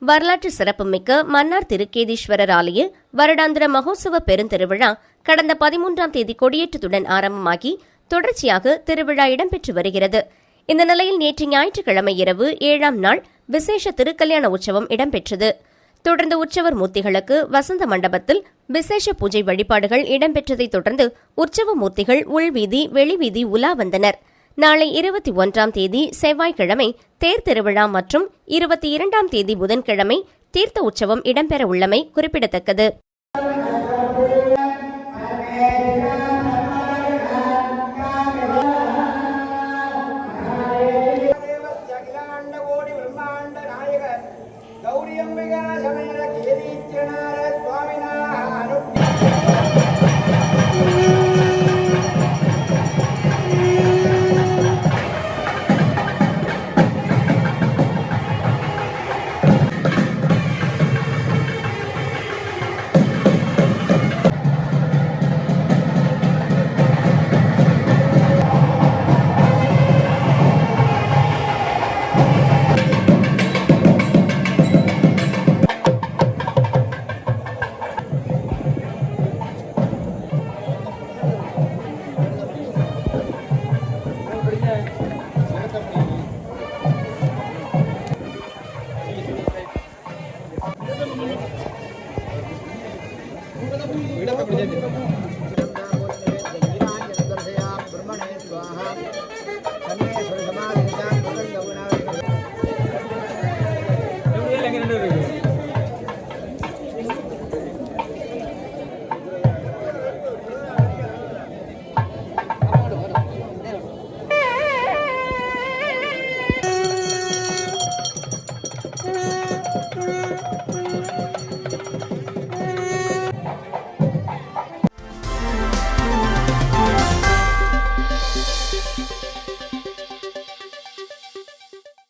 வரலாற்று சிறப்புமிக்க மன்னார் திருக்கேதீஸ்வரர் ஆலய வருடாந்திர மகோத்சவ பெருந்திருவிழா கடந்த 13ஆம் தேதி கொடியேற்றத்துடன் ஆரம்பமாகி தொடர்ச்சியாக திருவிழா இடம்பெற்று வருகிறது. இந்த நிலையில் நேற்று ஞாயிற்றுக்கிழமை இரவு 7ஆம் நாள் விசேஷ திருக்கல்யாண உற்சவம் இடம்பெற்றது. தொடர்ந்து உற்சவர் மூர்த்திகளுக்கு வசந்த மண்டபத்தில் விசேஷ பூஜை வழிபாடுகள் இடம்பெற்றதைத் தொடர்ந்து உற்சவ மூர்த்திகள் உள்வீதி வெளிவீதி உலா வந்தனர். நாளை 21ஆம் தேதி செவ்வாய்க்கிழமை தேர் திருவிழா மற்றும் 22ஆம் தேதி புதன்கிழமை தீர்த்த உற்சவம் இடம்பெற உள்ளமை குறிப்பிடத்தக்கது.